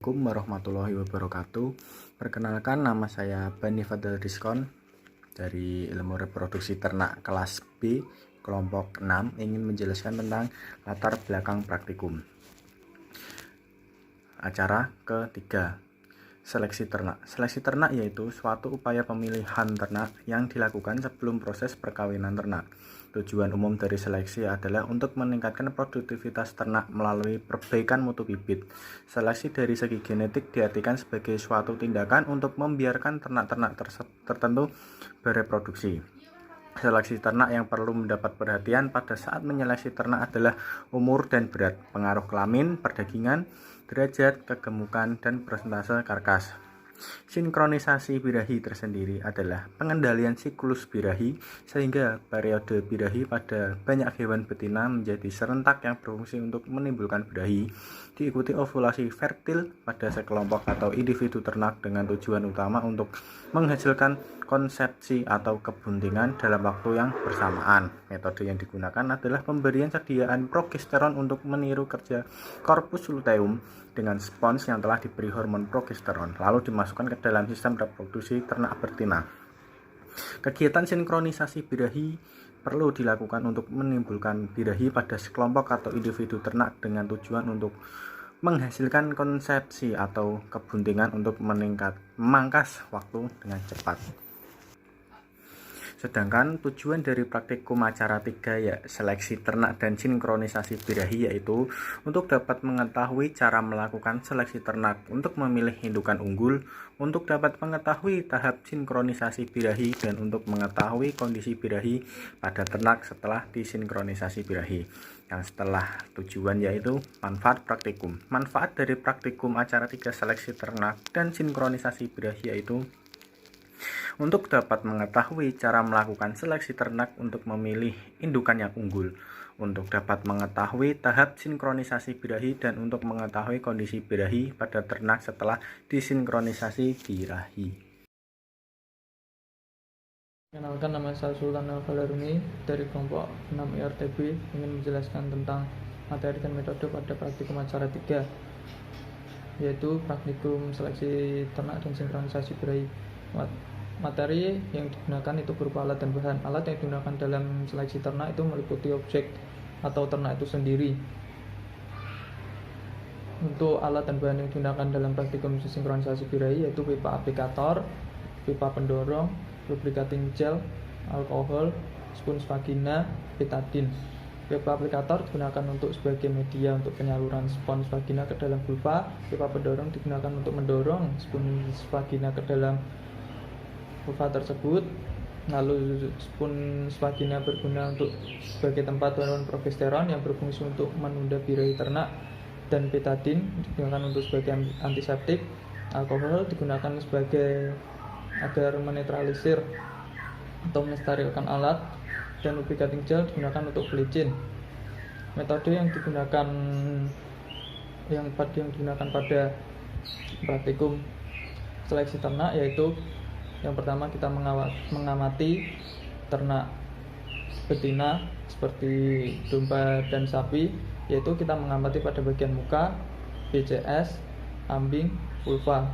Assalamualaikum warahmatullahi wabarakatuh. Perkenalkan, nama saya Bani Fadel Rizkon dari Ilmu Reproduksi Ternak kelas B kelompok 6, ingin menjelaskan tentang latar belakang praktikum. Acara ketiga, seleksi ternak. Seleksi ternak yaitu suatu upaya pemilihan ternak yang dilakukan sebelum proses perkawinan ternak. Tujuan umum dari seleksi adalah untuk meningkatkan produktivitas ternak melalui perbaikan mutu bibit. Seleksi dari segi genetik diartikan sebagai suatu tindakan untuk membiarkan ternak-ternak tertentu bereproduksi. Seleksi ternak yang perlu mendapat perhatian pada saat menyeleksi ternak adalah umur dan berat, pengaruh kelamin, perdagingan, derajat, kegemukan, dan persentase karkas. Sinkronisasi birahi tersendiri adalah pengendalian siklus birahi sehingga periode birahi pada banyak hewan betina menjadi serentak yang berfungsi untuk menimbulkan birahi, diikuti ovulasi fertil pada sekelompok atau individu ternak dengan tujuan utama untuk menghasilkan konsepsi atau kebuntingan dalam waktu yang bersamaan. Metode yang digunakan adalah pemberian sediaan progesteron untuk meniru kerja korpus luteum dengan spons yang telah diberi hormon progesteron, lalu dimasukkan ke dalam sistem reproduksi ternak betina. Kegiatan sinkronisasi birahi perlu dilakukan untuk menimbulkan birahi pada sekelompok atau individu ternak dengan tujuan untuk menghasilkan konsepsi atau kebuntingan untuk memangkas waktu dengan cepat. Sedangkan tujuan dari praktikum acara 3 ya seleksi ternak dan sinkronisasi birahi yaitu untuk dapat mengetahui cara melakukan seleksi ternak untuk memilih indukan unggul, untuk dapat mengetahui tahap sinkronisasi birahi, dan untuk mengetahui kondisi birahi pada ternak setelah disinkronisasi birahi. Yang setelah tujuan yaitu manfaat praktikum. Manfaat dari praktikum acara 3 seleksi ternak dan sinkronisasi birahi yaitu untuk dapat mengetahui cara melakukan seleksi ternak untuk memilih indukan yang unggul, untuk dapat mengetahui tahap sinkronisasi birahi, dan untuk mengetahui kondisi birahi pada ternak setelah disinkronisasi birahi. Kenalkan, nama saya Sultan Al-Falaruni dari kelompok 6 IRTB, ingin menjelaskan tentang materi dan metode pada praktikum acara 3, yaitu praktikum seleksi ternak dan sinkronisasi birahi. Materi yang digunakan itu berupa alat dan bahan. Alat yang digunakan dalam seleksi ternak itu meliputi objek atau ternak itu sendiri. Untuk alat dan bahan yang digunakan dalam praktikum sinkronisasi birahi yaitu pipa aplikator, pipa pendorong, lubricating gel, alkohol, spons vagina, betadin. Pipa aplikator digunakan untuk sebagai media untuk penyaluran spons vagina ke dalam vulva. Pipa pendorong digunakan untuk mendorong spons vagina ke dalam vulva tersebut. Lalu spons vagina berguna untuk sebagai tempat hormon progesteron yang berfungsi untuk menunda birahi ternak, dan betadin digunakan untuk sebagai antiseptik. Alkohol digunakan sebagai agar menetralisir atau mensterilkan alat, dan lubricating gel digunakan untuk pelicin. Metode yang digunakan pada praktikum seleksi ternak yaitu yang pertama kita mengamati ternak betina seperti domba dan sapi, yaitu kita mengamati pada bagian muka, BCS, kambing, vulva.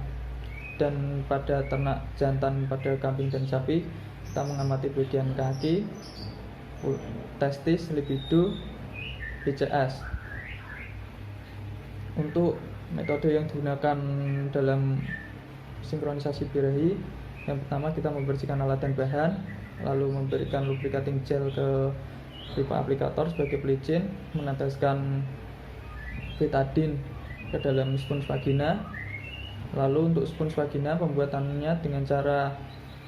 Dan pada ternak jantan pada kambing dan sapi kita mengamati bagian kaki, testis, libido, BCS. Untuk metode yang digunakan dalam sinkronisasi birahi, yang pertama kita membersihkan alat dan bahan, lalu memberikan lubricating gel ke pipa aplikator sebagai pelicin, meneteskan betadin ke dalam spons vagina. Lalu untuk spons vagina pembuatannya dengan cara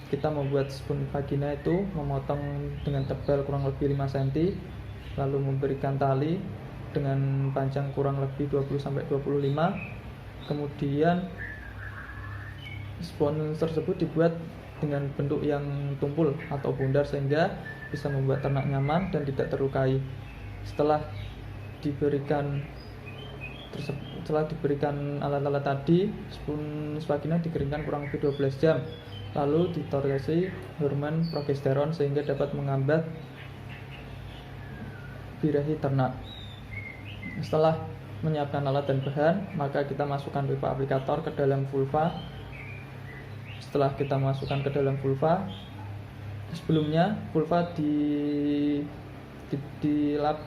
kita membuat spons vagina itu memotong dengan tebal kurang lebih 5 cm, lalu memberikan tali dengan panjang kurang lebih 20-25. Kemudian spons tersebut dibuat dengan bentuk yang tumpul atau bundar sehingga bisa membuat ternak nyaman dan tidak terlukai. Setelah diberikan alat-alat tadi, spons vagina dikeringkan kurang lebih 12 jam, lalu ditoleransi hormon progesteron sehingga dapat menghambat birahi ternak. Setelah menyiapkan alat dan bahan, maka kita masukkan pipa aplikator ke dalam vulva. Setelah kita masukkan ke dalam vulva, sebelumnya vulva dilap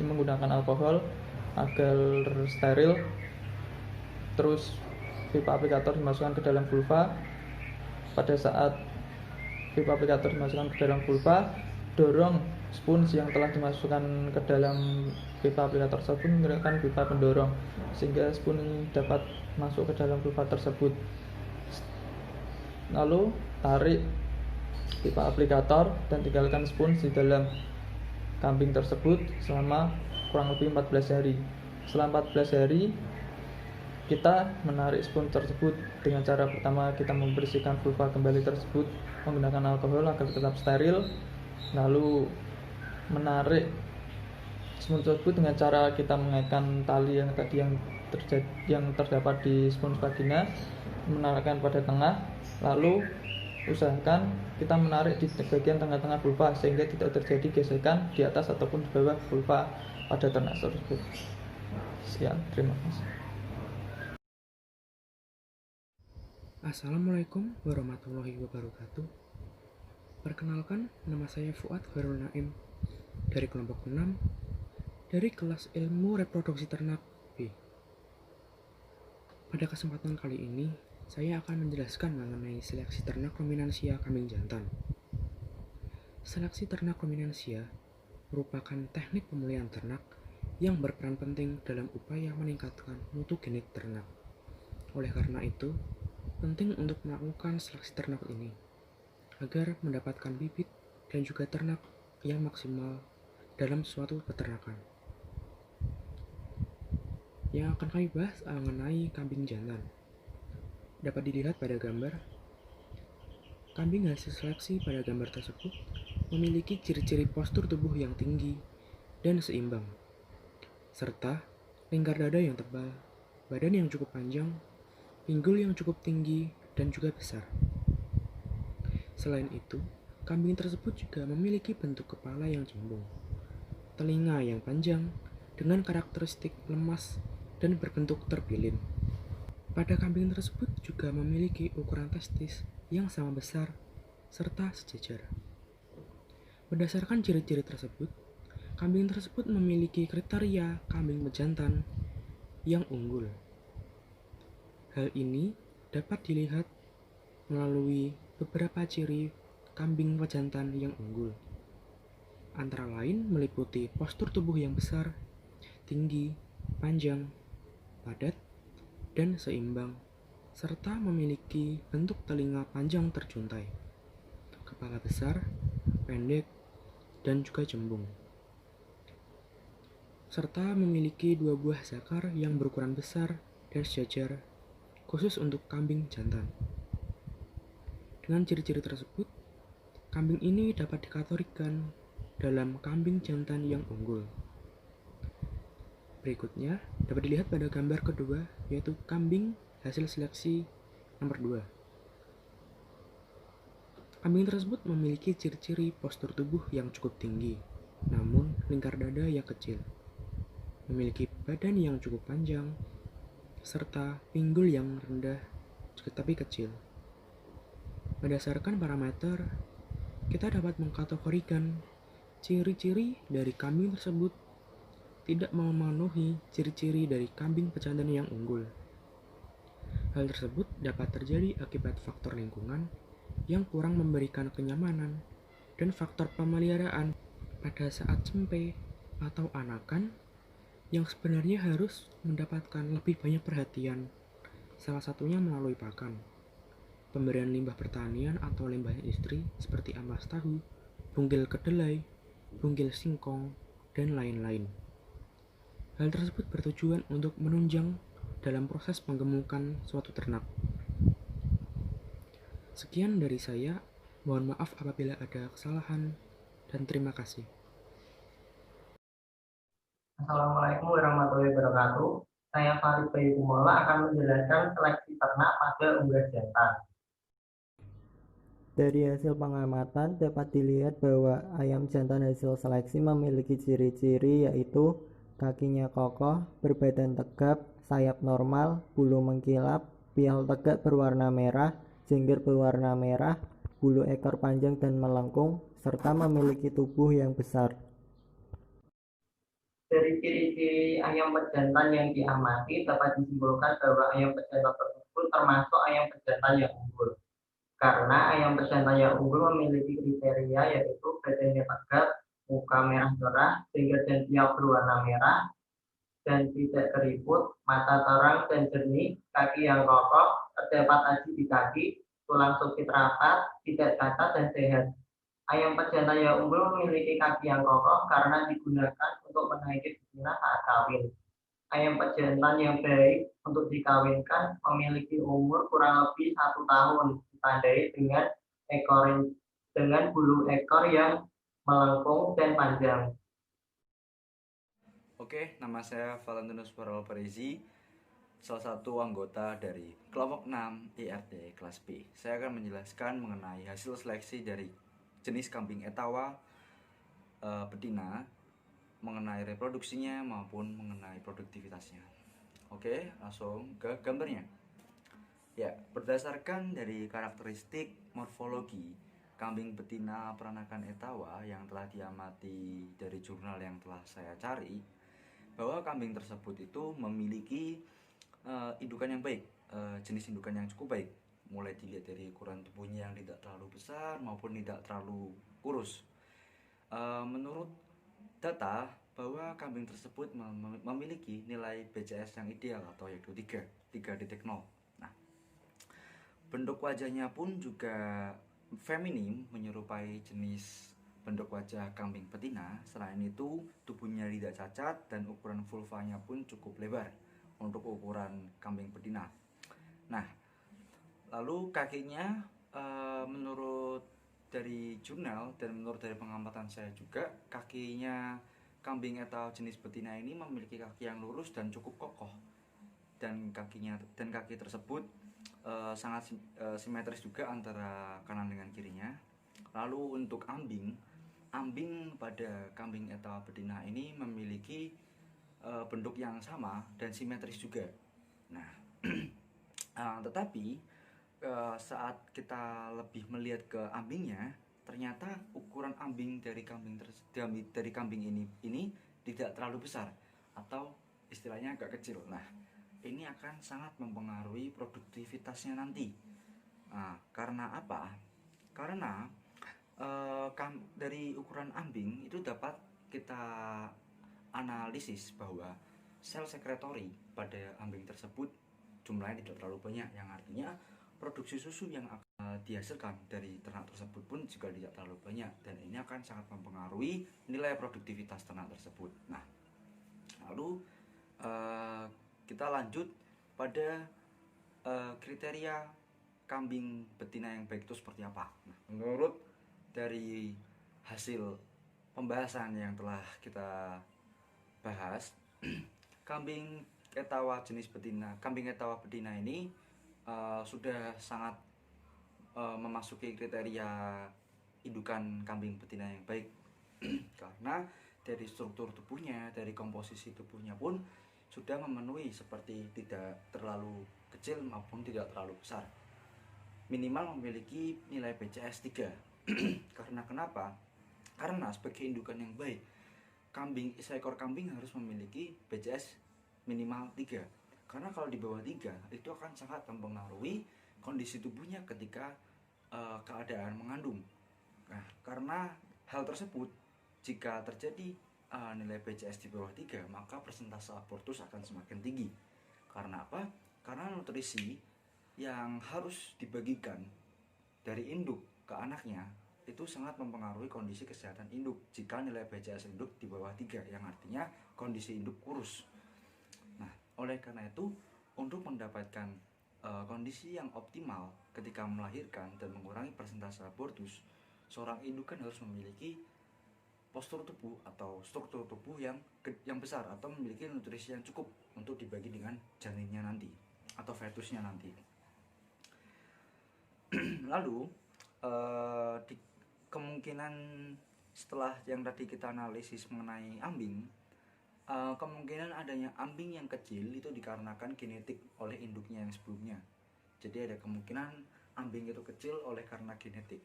menggunakan alkohol agar steril. Terus pipa aplikator dimasukkan ke dalam vulva. Pada saat pipa aplikator dimasukkan ke dalam vulva, dorong spons yang telah dimasukkan ke dalam pipa aplikator tersebut menggerakkan pipa pendorong sehingga spons dapat masuk ke dalam vulva tersebut. Lalu tarik pipa aplikator dan tinggalkan spons di dalam kambing tersebut selama kurang lebih 14 hari. Setelah 14 hari, kita menarik spons tersebut dengan cara pertama kita membersihkan vulva kembali tersebut menggunakan alkohol agar tetap steril. Lalu menarik spons tersebut dengan cara kita mengaitkan tali yang tadi yang terdapat di spons vagina, menarikkan pada tengah. Lalu usahakan kita menarik di bagian tengah-tengah vulva sehingga tidak terjadi gesekan di atas ataupun di bawah vulva pada ternak tersebut. Sekian, terima kasih. Assalamualaikum warahmatullahi wabarakatuh. Perkenalkan, nama saya Fuad Khairul Naim dari kelompok 6 dari kelas ilmu reproduksi ternak B. Pada kesempatan kali ini, saya akan menjelaskan mengenai seleksi ternak ruminansia kambing jantan. Seleksi ternak ruminansia merupakan teknik pemulihan ternak yang berperan penting dalam upaya meningkatkan mutu genetik ternak. Oleh karena itu, penting untuk melakukan seleksi ternak ini agar mendapatkan bibit dan juga ternak yang maksimal dalam suatu peternakan. Yang akan kami bahas mengenai kambing jantan. Dapat dilihat pada gambar. Kambing hasil seleksi pada gambar tersebut memiliki ciri-ciri postur tubuh yang tinggi dan seimbang, serta lingkar dada yang tebal, badan yang cukup panjang, pinggul yang cukup tinggi dan juga besar. Selain itu, kambing tersebut juga memiliki bentuk kepala yang cembung, telinga yang panjang dengan karakteristik lemas dan berbentuk terpilin. Pada kambing tersebut juga memiliki ukuran testis yang sama besar serta sejajar. Berdasarkan ciri-ciri tersebut, kambing tersebut memiliki kriteria kambing pejantan yang unggul. Hal ini dapat dilihat melalui beberapa ciri kambing pejantan yang unggul. Antara lain meliputi postur tubuh yang besar, tinggi, panjang, padat, dan seimbang, serta memiliki bentuk telinga panjang terjuntai, kepala besar, pendek, dan juga cembung, serta memiliki 2 buah zakar yang berukuran besar dan sejajar khusus untuk kambing jantan. Dengan ciri-ciri tersebut, kambing ini dapat dikategorikan dalam kambing jantan yang unggul. Berikutnya dapat dilihat pada gambar kedua, yaitu kambing hasil seleksi nomor 2. Kambing tersebut memiliki ciri-ciri postur tubuh yang cukup tinggi, namun lingkar dada yang kecil, memiliki badan yang cukup panjang, serta pinggul yang rendah tetapi kecil. Berdasarkan parameter, kita dapat mengkategorikan ciri-ciri dari kambing tersebut tidak memenuhi ciri-ciri dari kambing pejantan yang unggul. Hal tersebut dapat terjadi akibat faktor lingkungan yang kurang memberikan kenyamanan dan faktor pemeliharaan pada saat cempe atau anakan yang sebenarnya harus mendapatkan lebih banyak perhatian, salah satunya melalui pakan, pemberian limbah pertanian atau limbah industri seperti ampas tahu, bunggil kedelai, bunggil singkong, dan lain-lain. Hal tersebut bertujuan untuk menunjang dalam proses penggemukan suatu ternak. Sekian dari saya, mohon maaf apabila ada kesalahan, dan terima kasih. Assalamualaikum warahmatullahi wabarakatuh. Saya Farid Bayu Kumola akan menjelaskan seleksi ternak pada unggas jantan. Dari hasil pengamatan dapat dilihat bahwa ayam jantan hasil seleksi memiliki ciri-ciri yaitu kakinya kokoh, berbadan tegap, sayap normal, bulu mengkilap, pial tegak berwarna merah, jengger berwarna merah, bulu ekor panjang dan melengkung, serta memiliki tubuh yang besar. Dari ciri-ciri ayam pejantan yang diamati dapat disimpulkan bahwa ayam pejantan tersebut termasuk ayam pejantan yang unggul. Karena ayam pejantan yang unggul memiliki kriteria yaitu badannya tegap, muka merah cerah, jenggot dan pial berwarna merah, dan tidak keriput, mata terang dan jernih, kaki yang kokoh, terdapat aji di kaki, tulang supit rapat, tidak cacat dan sehat. Ayam pejantan yang unggul memiliki kaki yang kokoh karena digunakan untuk menaiki betina saat kawin. Ayam pejantan yang baik untuk dikawinkan memiliki umur kurang lebih 1 tahun, ditandai dengan bulu ekor yang melengkung dan panjang. Oke, nama saya Valentinus Parezi, salah satu anggota dari kelompok 6 IRT kelas B. Saya akan menjelaskan mengenai hasil seleksi dari jenis kambing Etawa betina, mengenai reproduksinya maupun mengenai produktivitasnya. Oke, langsung ke gambarnya. Ya, berdasarkan dari karakteristik morfologi kambing betina peranakan Etawa yang telah diamati dari jurnal yang telah saya cari, bahwa kambing tersebut itu memiliki indukan yang baik, jenis indukan yang cukup baik, mulai dilihat dari ukuran tubuhnya yang tidak terlalu besar maupun tidak terlalu kurus. Menurut data bahwa kambing tersebut memiliki nilai BCS yang ideal atau yaitu 3.0. Nah, bentuk wajahnya pun juga feminim, menyerupai jenis bentuk wajah kambing betina. Selain itu, tubuhnya tidak cacat dan ukuran vulvanya pun cukup lebar untuk ukuran kambing betina. Nah, lalu kakinya menurut dari jurnal dan menurut dari pengamatan saya juga, kakinya kambing atau jenis betina ini memiliki kaki yang lurus dan cukup kokoh. Dan kaki tersebut sangat simetris juga antara kanan dengan kirinya. Lalu untuk ambing pada kambing atau betina ini memiliki bentuk yang sama dan simetris juga. Nah, tetapi saat kita lebih melihat ke ambingnya, ternyata ukuran ambing dari kambing ini tidak terlalu besar atau istilahnya agak kecil. Nah, ini akan sangat mempengaruhi produktivitasnya nanti. Nah, karena apa? Karena dari ukuran ambing itu dapat kita analisis bahwa sel sekretori pada ambing tersebut jumlahnya tidak terlalu banyak, yang artinya produksi susu yang akan dihasilkan dari ternak tersebut pun juga tidak terlalu banyak, dan ini akan sangat mempengaruhi nilai produktivitas ternak tersebut. Nah, lalu kita lanjut pada kriteria kambing betina yang baik itu seperti apa. Nah, menurut dari hasil pembahasan yang telah kita bahas, kambing Etawa betina ini sudah sangat memasuki kriteria indukan kambing betina yang baik karena dari struktur tubuhnya, dari komposisi tubuhnya pun sudah memenuhi, seperti tidak terlalu kecil maupun tidak terlalu besar. Minimal memiliki nilai BCS 3. Karena kenapa? Karena sebagai indukan yang baik, seekor kambing harus memiliki BCS minimal 3. Karena kalau di bawah 3 itu akan sangat mempengaruhi kondisi tubuhnya ketika keadaan mengandung. Nah, karena hal tersebut, jika terjadi nilai BCS di bawah 3, maka persentase abortus akan semakin tinggi. Karena apa? Karena nutrisi yang harus dibagikan dari induk ke anaknya itu sangat mempengaruhi kondisi kesehatan induk jika nilai BCS induk di bawah 3, yang artinya kondisi induk kurus. Nah, oleh karena itu, untuk mendapatkan kondisi yang optimal ketika melahirkan dan mengurangi persentase abortus, seorang indukan harus memiliki postur tubuh atau struktur tubuh yang besar atau memiliki nutrisi yang cukup untuk dibagi dengan janinnya nanti atau fetusnya nanti. Lalu di kemungkinan setelah yang tadi kita analisis mengenai ambing, Kemungkinan adanya ambing yang kecil itu dikarenakan genetik oleh induknya yang sebelumnya. Jadi ada kemungkinan ambing itu kecil oleh karena genetik.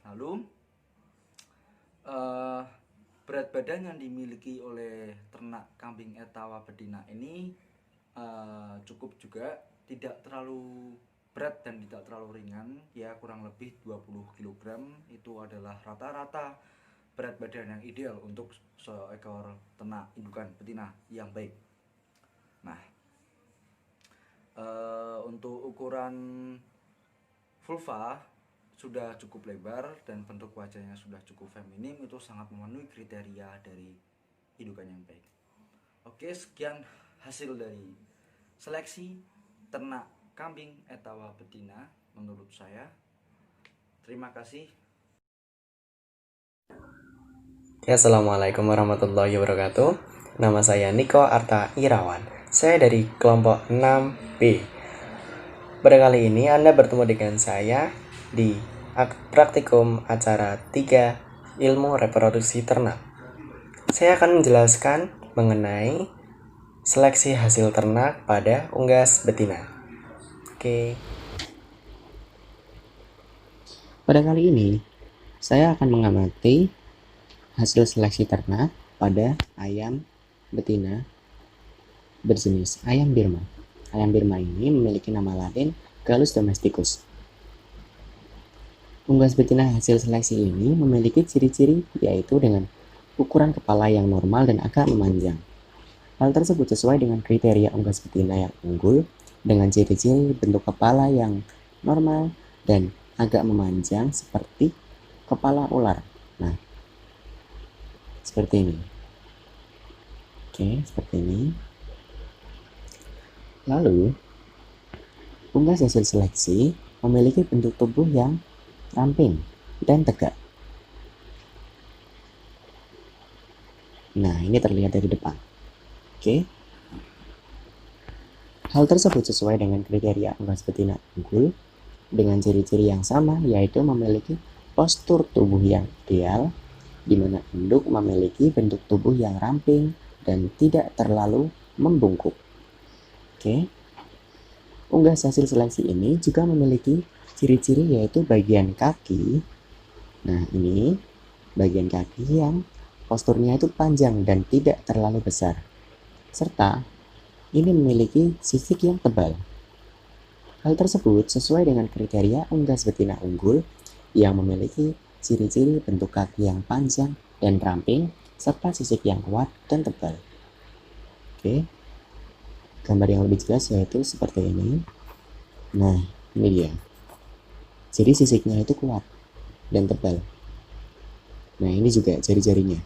Lalu berat badan yang dimiliki oleh ternak kambing etawa betina ini cukup juga, tidak terlalu berat dan tidak terlalu ringan, ya kurang lebih 20 kg itu adalah rata-rata berat badan yang ideal untuk seekor ternak indukan betina yang baik. Nah, untuk ukuran vulva sudah cukup lebar dan bentuk wajahnya sudah cukup feminim, itu sangat memenuhi kriteria dari indukan yang baik. Oke, sekian hasil dari seleksi ternak kambing etawa betina menurut saya. Terima kasih. Ya, Assalamualaikum warahmatullahi wabarakatuh. Nama saya Niko Arta Irawan. Saya dari kelompok 6B. Pada kali ini Anda bertemu dengan saya di praktikum acara 3 ilmu reproduksi ternak. Saya akan menjelaskan mengenai seleksi hasil ternak pada unggas betina. Oke. Pada kali ini saya akan mengamati hasil seleksi ternak pada ayam betina berjenis ayam Birma. Ayam Birma ini memiliki nama latin Gallus domesticus. Unggas betina hasil seleksi ini memiliki ciri-ciri yaitu dengan ukuran kepala yang normal dan agak memanjang. Hal tersebut sesuai dengan kriteria unggas betina yang unggul dengan ciri-ciri bentuk kepala yang normal dan agak memanjang seperti kepala ular. Nah, seperti ini. Oke, seperti ini. Lalu, unggas hasil seleksi memiliki bentuk tubuh yang ramping dan tegak. Nah, ini terlihat dari depan. Oke. Hal tersebut sesuai dengan kriteria unggas betina unggul dengan ciri-ciri yang sama, yaitu memiliki postur tubuh yang ideal, di mana induk memiliki bentuk tubuh yang ramping dan tidak terlalu membungkuk. Oke. Unggas hasil seleksi ini juga memiliki ciri-ciri yaitu bagian kaki. Nah, ini bagian kaki yang posturnya itu panjang dan tidak terlalu besar. Serta ini memiliki sisik yang tebal. Hal tersebut sesuai dengan kriteria unggas betina unggul yang memiliki ciri-ciri bentuk kaki yang panjang dan ramping serta sisik yang kuat dan tebal. Oke. Gambar yang lebih jelas yaitu seperti ini. Nah, ini dia. Jadi sisiknya itu kuat dan tebal. Nah, ini juga jari-jarinya.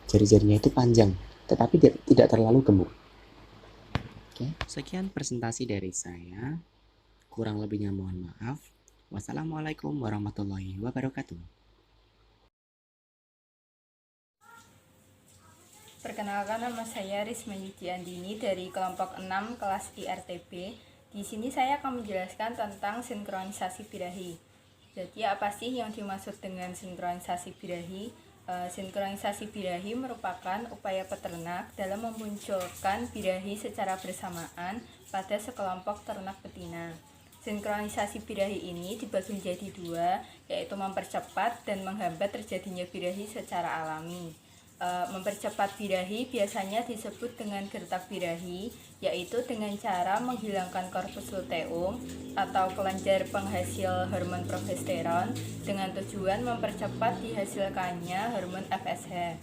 Jari-jarinya itu panjang, tetapi tidak terlalu gemuk. Oke, sekian presentasi dari saya. Kurang lebihnya mohon maaf. Wassalamualaikum warahmatullahi wabarakatuh. Perkenalkan, nama saya Risma Yudi Andini dari kelompok 6 kelas IRTB. Di sini saya akan menjelaskan tentang sinkronisasi birahi. Jadi apa sih yang dimaksud dengan sinkronisasi birahi? Sinkronisasi birahi merupakan upaya peternak dalam memunculkan birahi secara bersamaan pada sekelompok ternak betina. Sinkronisasi birahi ini dibagi menjadi dua, yaitu mempercepat dan menghambat terjadinya birahi secara alami. Mempercepat birahi biasanya disebut dengan gertak birahi, yaitu dengan cara menghilangkan korpus luteum atau kelenjar penghasil hormon progesteron dengan tujuan mempercepat dihasilkannya hormon FSH.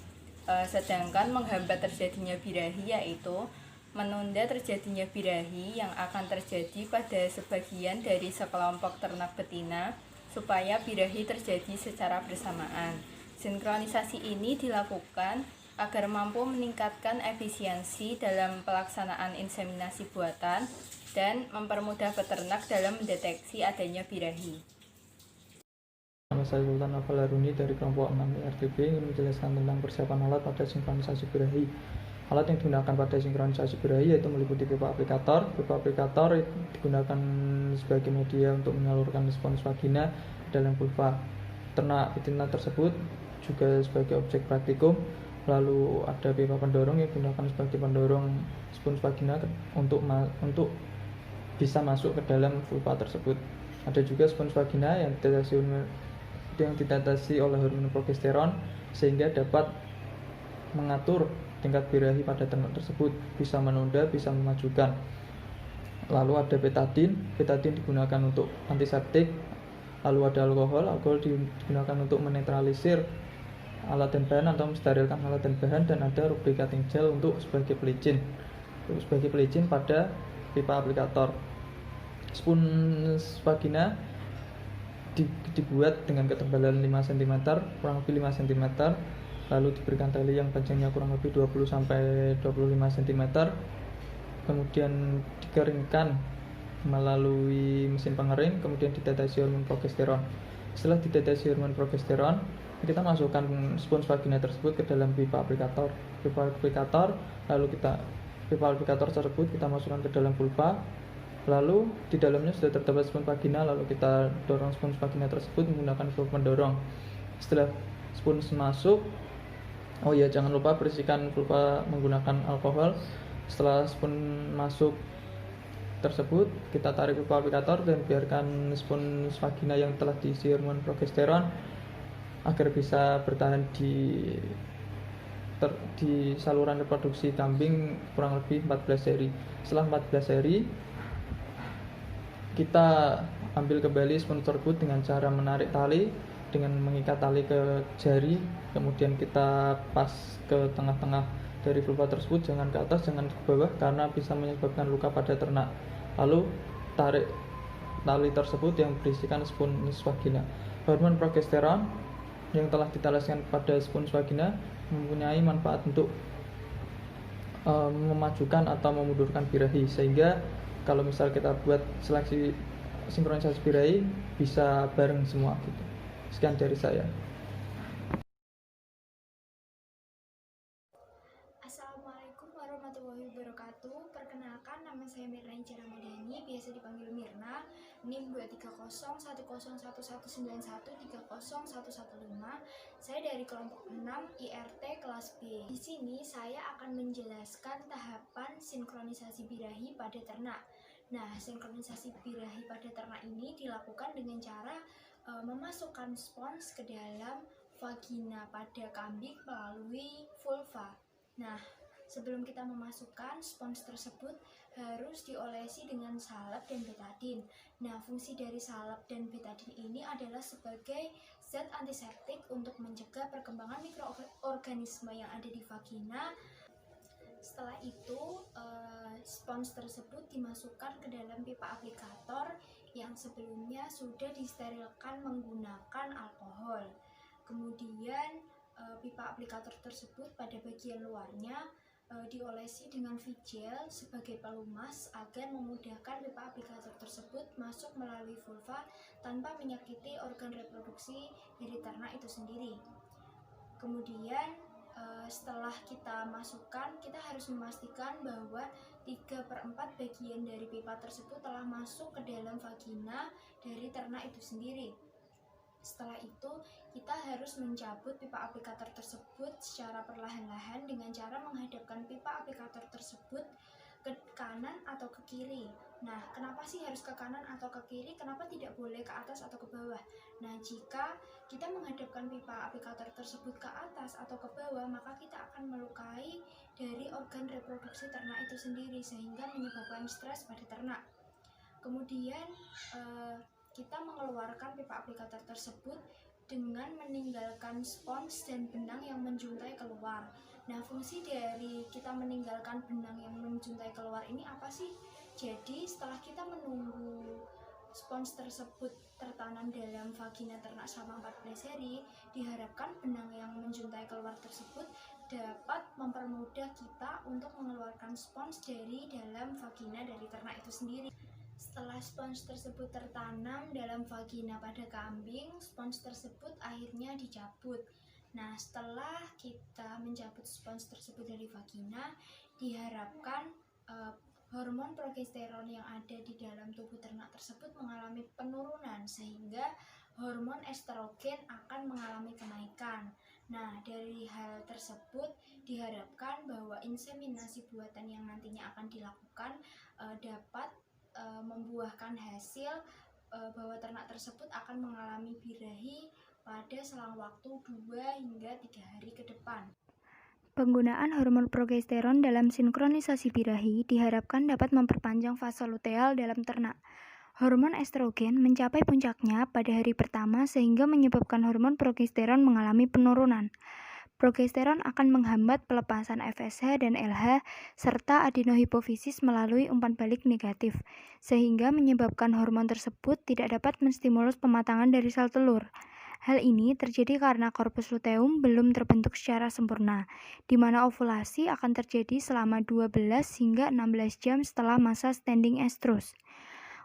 Sedangkan menghambat terjadinya birahi yaitu menunda terjadinya birahi yang akan terjadi pada sebagian dari sekelompok ternak betina supaya birahi terjadi secara bersamaan. Sinkronisasi ini dilakukan agar mampu meningkatkan efisiensi dalam pelaksanaan inseminasi buatan dan mempermudah peternak dalam mendeteksi adanya birahi. Nama saya Sultan Afal Haruni dari kelompok 6 RTB ingin menjelaskan tentang persiapan alat pada sinkronisasi birahi. Alat yang digunakan pada sinkronisasi birahi yaitu meliputi pipa aplikator. Pipa aplikator digunakan sebagai media untuk menyalurkan respons vagina dalam vulva ternak betina tersebut. juga sebagai objek praktikum. Lalu ada pipa pendorong yang digunakan sebagai pendorong spons vagina untuk bisa masuk ke dalam vulva tersebut. Ada juga spons vagina yang ditetesi oleh hormon progesteron sehingga dapat mengatur tingkat birahi pada ternak tersebut, bisa menunda, bisa memajukan. Lalu ada betadin digunakan untuk antiseptik. Lalu ada alkohol digunakan untuk menetralisir alat dan bahan atau mensterilkan alat dan bahan, dan ada lubricating gel untuk sebagai pelicin pada pipa aplikator. Spons vagina dibuat dengan ketebalan 5 cm, kurang lebih 5 cm, lalu diberikan tali yang panjangnya kurang lebih 20 sampai 25 cm, kemudian dikeringkan melalui mesin pengering, kemudian ditetesi hormon progesteron. Setelah ditetesi hormon progesteron, kita masukkan spons vagina tersebut ke dalam pipa aplikator. Pipa aplikator tersebut kita masukkan ke dalam vulva. Lalu di dalamnya sudah terdapat spons vagina, lalu kita dorong spons vagina tersebut menggunakan valve pendorong. Setelah spons masuk, jangan lupa bersihkan vulva menggunakan alkohol. Setelah spons masuk tersebut, kita tarik pipa aplikator dan biarkan spons vagina yang telah diisi hormon progesteron agar bisa bertahan di saluran reproduksi kambing kurang lebih 14 hari. Setelah 14 hari, kita ambil kembali spons tersebut dengan cara menarik tali dengan mengikat tali ke jari, kemudian kita pas ke tengah-tengah dari vulva tersebut, jangan ke atas, jangan ke bawah karena bisa menyebabkan luka pada ternak. Lalu tarik tali tersebut yang berisikan spons vagina. Hormon progesteron yang telah ditelaskan pada spons vagina mempunyai manfaat untuk memajukan atau memundurkan birahi, sehingga kalau misal kita buat seleksi sinkronisasi birahi bisa bareng semua gitu. Sekian dari saya. Assalamualaikum warahmatullahi wabarakatuh. Perkenalkan, nama saya Mirna Inca Ramadhani, biasa dipanggil Mirna. NIM 230101191301115. Saya dari kelompok 6 IRT kelas B. Di sini saya akan menjelaskan tahapan sinkronisasi birahi pada ternak. Nah, sinkronisasi birahi pada ternak ini dilakukan dengan cara memasukkan spons ke dalam vagina pada kambing melalui vulva. Nah, sebelum kita memasukkan spons tersebut harus diolesi dengan salep dan betadin. Nah, fungsi dari salep dan betadin ini adalah sebagai zat antiseptik untuk mencegah perkembangan mikroorganisme yang ada di vagina. Setelah itu, spons tersebut dimasukkan ke dalam pipa aplikator yang sebelumnya sudah disterilkan menggunakan alkohol. Kemudian pipa aplikator tersebut pada bagian luarnya diolesi dengan V-gel sebagai pelumas agar memudahkan pipa aplikator tersebut masuk melalui vulva tanpa menyakiti organ reproduksi dari ternak itu sendiri. Kemudian setelah kita masukkan, kita harus memastikan bahwa 3/4 bagian dari pipa tersebut telah masuk ke dalam vagina dari ternak itu sendiri. Setelah itu, kita harus mencabut pipa aplikator tersebut secara perlahan-lahan dengan cara menghadapkan pipa aplikator tersebut ke kanan atau ke kiri. Nah, kenapa sih harus ke kanan atau ke kiri? Kenapa tidak boleh ke atas atau ke bawah? Nah, jika kita menghadapkan pipa aplikator tersebut ke atas atau ke bawah, maka kita akan melukai dari organ reproduksi ternak itu sendiri sehingga menyebabkan stres pada ternak. Kemudian kita mengeluarkan pipa aplikator tersebut dengan meninggalkan spons dan benang yang menjuntai keluar. Nah, fungsi dari kita meninggalkan benang yang menjuntai keluar ini apa sih? Jadi, setelah kita menunggu spons tersebut tertanam dalam vagina ternak selama 14 hari, diharapkan benang yang menjuntai keluar tersebut dapat mempermudah kita untuk mengeluarkan spons dari dalam vagina dari ternak itu sendiri. Setelah spons tersebut tertanam dalam vagina pada kambing, spons tersebut akhirnya dicabut. Nah, setelah kita mencabut spons tersebut dari vagina, diharapkan hormon progesteron yang ada di dalam tubuh ternak tersebut mengalami penurunan sehingga hormon estrogen akan mengalami kenaikan. Nah, dari hal tersebut diharapkan bahwa inseminasi buatan yang nantinya akan dilakukan dapat membuahkan hasil bahwa ternak tersebut akan mengalami birahi pada selang waktu 2 hingga 3 hari ke depan. Penggunaan hormon progesteron dalam sinkronisasi birahi diharapkan dapat memperpanjang fase luteal dalam ternak. Hormon estrogen mencapai puncaknya pada hari pertama sehingga menyebabkan hormon progesteron mengalami penurunan. Progesteron akan menghambat pelepasan FSH dan LH serta adenohipofisis melalui umpan balik negatif, sehingga menyebabkan hormon tersebut tidak dapat menstimulus pematangan dari sel telur. Hal ini terjadi karena korpus luteum belum terbentuk secara sempurna, di mana ovulasi akan terjadi selama 12 hingga 16 jam setelah masa standing estrus.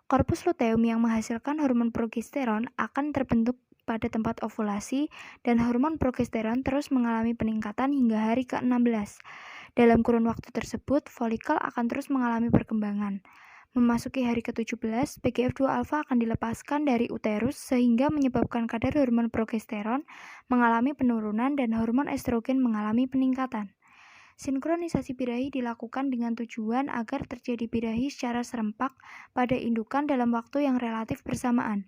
Korpus luteum yang menghasilkan hormon progesteron akan terbentuk pada tempat ovulasi dan hormon progesteron terus mengalami peningkatan hingga hari ke-16. Dalam kurun waktu tersebut, folikel akan terus mengalami perkembangan. Memasuki hari ke-17, PGF2-alfa akan dilepaskan dari uterus sehingga menyebabkan kadar hormon progesteron mengalami penurunan dan hormon estrogen mengalami peningkatan. Sinkronisasi birahi dilakukan dengan tujuan agar terjadi birahi secara serempak pada indukan dalam waktu yang relatif bersamaan.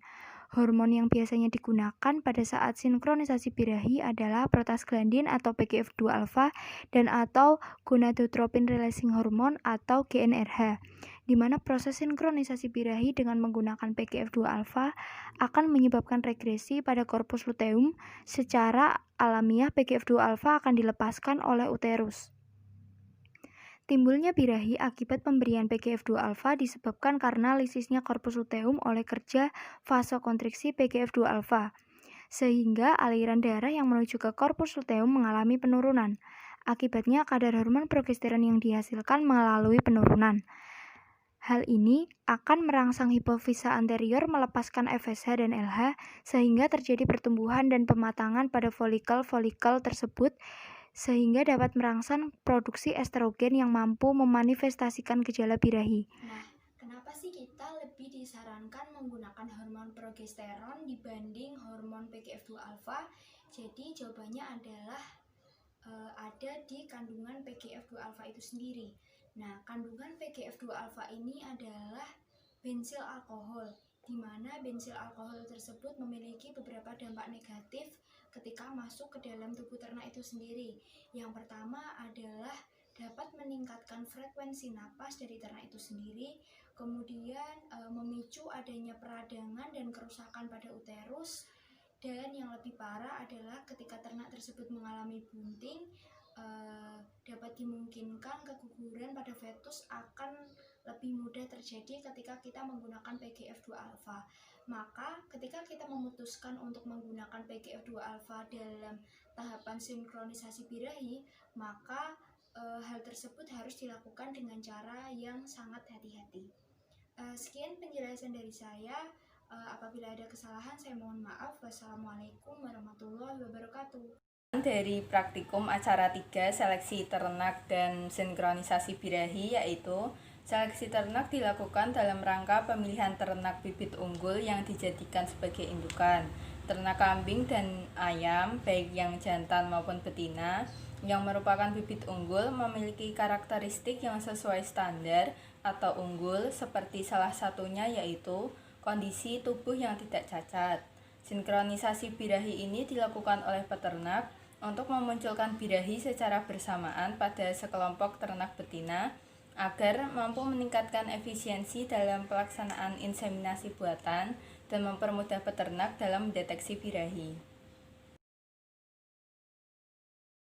Hormon yang biasanya digunakan pada saat sinkronisasi birahi adalah prostaglandin atau PGF2-alfa dan atau gonadotropin releasing hormone atau GnRH, di mana proses sinkronisasi birahi dengan menggunakan PGF2-alfa akan menyebabkan regresi pada korpus luteum. Secara alamiah PGF2-alfa akan dilepaskan oleh uterus. Timbulnya birahi akibat pemberian PGF2-alfa disebabkan karena lisisnya korpus luteum oleh kerja vasokonstriksi PGF2-alfa, sehingga aliran darah yang menuju ke korpus luteum mengalami penurunan. Akibatnya kadar hormon progesteron yang dihasilkan melalui penurunan. Hal ini akan merangsang hipofisa anterior melepaskan FSH dan LH sehingga terjadi pertumbuhan dan pematangan pada folikel-folikel tersebut, sehingga dapat merangsang produksi estrogen yang mampu memanifestasikan gejala birahi. Nah, kenapa sih kita lebih disarankan menggunakan hormon progesteron dibanding hormon PGF2-alfa? Jadi jawabannya adalah ada di kandungan PGF2-alfa itu sendiri. Nah, kandungan PGF2-alfa ini adalah bensil alkohol, di mana bensil alkohol tersebut memiliki beberapa dampak negatif ketika masuk ke dalam tubuh ternak itu sendiri. Yang pertama adalah dapat meningkatkan frekuensi napas dari ternak itu sendiri, kemudian memicu adanya peradangan dan kerusakan pada uterus, dan yang lebih parah adalah ketika ternak tersebut mengalami bunting, dapat dimungkinkan keguguran pada fetus akan lebih mudah terjadi ketika kita menggunakan PGF2-alfa. Maka ketika kita memutuskan untuk menggunakan PGF2-alfa dalam tahapan sinkronisasi birahi, maka hal tersebut harus dilakukan dengan cara yang sangat hati-hati. Sekian penjelasan dari saya. Apabila ada kesalahan, saya mohon maaf. Wassalamualaikum warahmatullahi wabarakatuh. Dari praktikum acara 3 seleksi ternak dan sinkronisasi birahi, yaitu seleksi ternak dilakukan dalam rangka pemilihan ternak bibit unggul yang dijadikan sebagai indukan. Ternak kambing dan ayam, baik yang jantan maupun betina, yang merupakan bibit unggul memiliki karakteristik yang sesuai standar atau unggul, seperti salah satunya yaitu kondisi tubuh yang tidak cacat. Sinkronisasi birahi ini dilakukan oleh peternak untuk memunculkan birahi secara bersamaan pada sekelompok ternak betina agar mampu meningkatkan efisiensi dalam pelaksanaan inseminasi buatan dan mempermudah peternak dalam mendeteksi birahi.